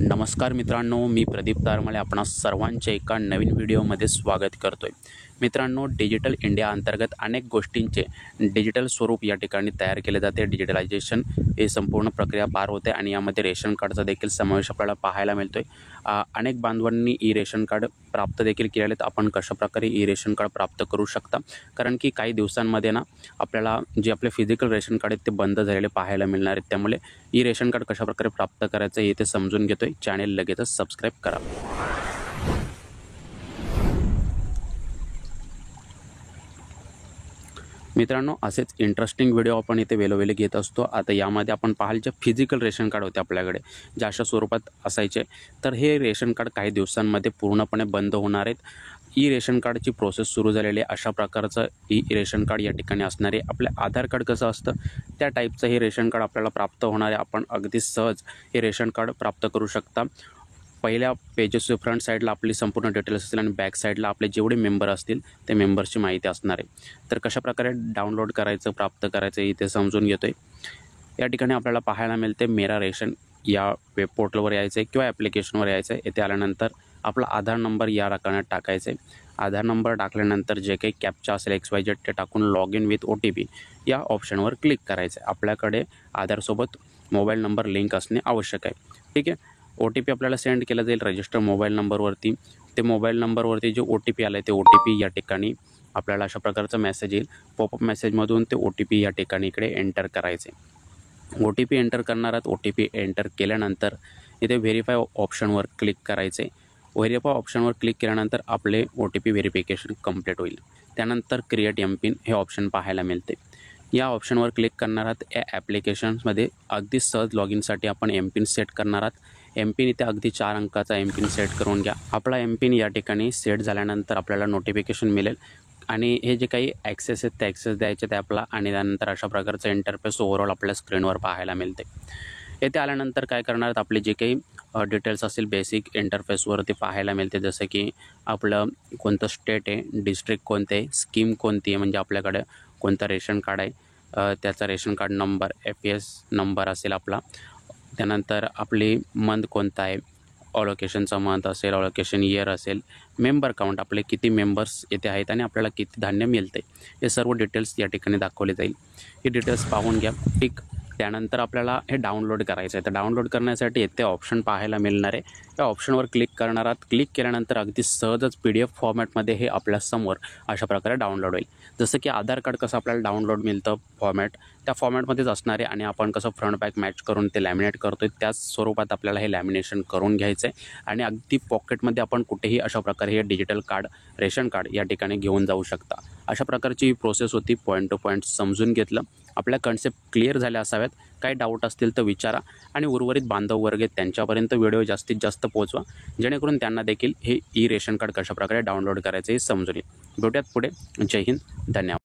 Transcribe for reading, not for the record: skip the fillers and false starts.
नमस्कार मित्रांनो, मी प्रदीप तारमाळे आपणा सर्वांचे एका नवीन व्हिडिओमध्ये स्वागत करतोय। मित्रांनो, डिजिटल इंडिया अंतर्गत अनेक गोष्टींचे डिजिटल स्वरूप या ठिकाणी तयार केले जाते। डिजिटलायझेशन हे संपूर्ण प्रक्रिया पार होते आणि यामध्ये रेशन कार्डचा देखील समावेश आपल्याला पाहायला मिळतोय। अनेक बांधवांनी ई रेशन कार्ड प्राप्त देखील केलेले आहेत। आपण कशाप्रकारे ई रेशन कार्ड प्राप्त करू शकता, कारण की काही दिवसांमध्ये ना आपल्याला जे आपले फिजिकल रेशन कार्ड आहेत ते बंद झालेले पाहायला मिळणार आहेत। त्यामुळे ई रेशन कार्ड कशाप्रकारे प्राप्त करायचं हे ते समजून घेतोय। चॅनेल लगेचच सबस्क्राईब करा। मित्रांनो, असेच इंटरेस्टिंग व्हिडिओ आपण इथे वेळोवेळी घेत असतो। आता यामध्ये आपण पाहाल जे फिजिकल रेशन कार्ड होते आपल्याकडे, जे अशा स्वरूपात असायचे, तर हे रेशन कार्ड काही दिवसांमध्ये पूर्णपणे बंद होणार आहेत। ई रेशन कार्डची प्रोसेस सुरू झालेली आहे। अशा प्रकारचं ई रेशन कार्ड या ठिकाणी असणारे आपले आधार कार्ड कसं असतं त्या टाईपचं हे रेशन कार्ड आपल्याला प्राप्त होणार आहे। आपण अगदी सहज हे रेशन कार्ड प्राप्त करू शकता। पहिल्या पेजेसच्या फ्रंट साईडला आपली संपूर्ण डिटेल्स असतील आणि बॅक साईडला आपले जेवढे मेंबर असतील ते मेंबर्सची माहिती असणार आहे। तर कशाप्रकारे डाउनलोड करायचं, प्राप्त करायचं इथे समजून घेतोय। या ठिकाणी आपल्याला पाहायला मिळते मेरा रेशन या वेब पोर्टलवर यायचं आहे किंवा ॲप्लिकेशनवर यायचं आहे। येथे आल्यानंतर आपला आधार नंबर या रकान्यात टाकायचा आहे। आधार नंबर टाकल्यानंतर जे काही कॅप्चा असेल XYZ ते टाकून लॉग इन विथ OTP या ऑप्शनवर क्लिक करायचं आहे। आपल्याकडे आधारसोबत मोबाईल नंबर लिंक असणे आवश्यक आहे। ठीक आहे, OTP आपल्याला सेंड केला जाईल रजिस्टर मोबाईल नंबरवरती। ते मोबाईल नंबरवरती जे OTP आलं आहे ते OTP या ठिकाणी आपल्याला अशा प्रकारचा मेसेज येईल। पॉपअप मेसेजमधून ते OTP या ठिकाणी इकडे एंटर करायचे। OTP एंटर करणार आहात। OTP एंटर केल्यानंतर इथे व्हेरीफाय ऑप्शनवर क्लिक करायचे। व्हेरीफाय ऑप्शनवर क्लिक केल्यानंतर आपले OTP व्हेरिफिकेशन कंप्लीट होईल। त्यानंतर क्रिएट एमपिन हे ऑप्शन पाहायला मिळते। या ऑप्शनवर क्लिक करणार आहात। या ॲप्लिकेशन्समध्ये अगदी सहज लॉग इनसाठी आपण एमपिन सेट करणार आहात। एमपिन इथे अगदी 4 अंकाचा एमपिन सेट करून घ्या। आपला एमपिन या ठिकाणी सेट झाल्यानंतर आपल्याला नोटिफिकेशन मिळेल आणि हे जे काही ॲक्सेस आहेत ते ॲक्सेस द्यायचे ते आपला, आणि त्यानंतर अशा प्रकारचं इंटरफेस ओव्हरऑल आपल्या स्क्रीनवर पाहायला मिळते। येथे आल्यानंतर काय करणार आहेत, आपले जे काही डिटेल्स असतील बेसिक इंटरफेसवरती पाहायला मिळते। जसं की आपलं कोणतं स्टेट आहे, डिस्ट्रिक्ट कोणते आहे, स्कीम कोणती आहे, म्हणजे आपल्याकडे कोणतं रेशन कार्ड आहे त्याचा ration card number, FS number असेल आपला। त्यानंतर आपली मंथ कोणता आहे, ऑलोकेशनचा मंथ असेल, ऑलोकेशन इयर असेल, मेंबर काउंट आपले किती मेंबर्स येथे आहेत आणि आपल्याला किती धान्य मिळते, हे सर्व डिटेल्स या ठिकाणी दाखवले जाईल। हे डिटेल्स पाहून घ्या। ठीक, त्यानंतर आपल्याला हे डाउनलोड करायचं आहे। तर डाउनलोड करण्यासाठी येथे ऑप्शन पाहायला मिळणार आहे। या ऑप्शनवर क्लिक करणार आहात। क्लिक केल्यानंतर अगदी सहजच PDF फॉर्मॅटमध्ये हे आपल्यासमोर अशा प्रकारे डाउनलोड होईल। जसं की आधार कार्ड कसं आपल्याला डाउनलोड मिळतं फॉर्मॅट, त्या फॉर्मॅटमध्येच असणार आहे आणि आपण कसं फ्रंट बॅक मॅच करून ते लॅमिनेट करतोय त्याच स्वरूपात आपल्याला हे लॅमिनेशन करून घ्यायचं आहे आणि अगदी पॉकेटमध्ये आपण कुठेही अशा प्रकारे हे डिजिटल कार्ड, रेशन कार्ड या ठिकाणी घेऊन जाऊ शकता। अशा प्रकारची ही प्रोसेस होती। पॉईंट टू पॉईंट समजून घेतलं। आपल्या कन्सेप्ट क्लिअर झाल्या असाव्यात। काही डाऊट असतील तर विचारा आणि उर्वरित बांधव वर्ग आहेत त्यांच्यापर्यंत व्हिडिओ जास्तीत जास्त पोहोचवा, जेणेकरून त्यांना देखील हे ई रेशन कार्ड कशाप्रकारे डाउनलोड करायचं हे समजून येईल। भेटूयात पुढे। जय हिंद, धन्यवाद।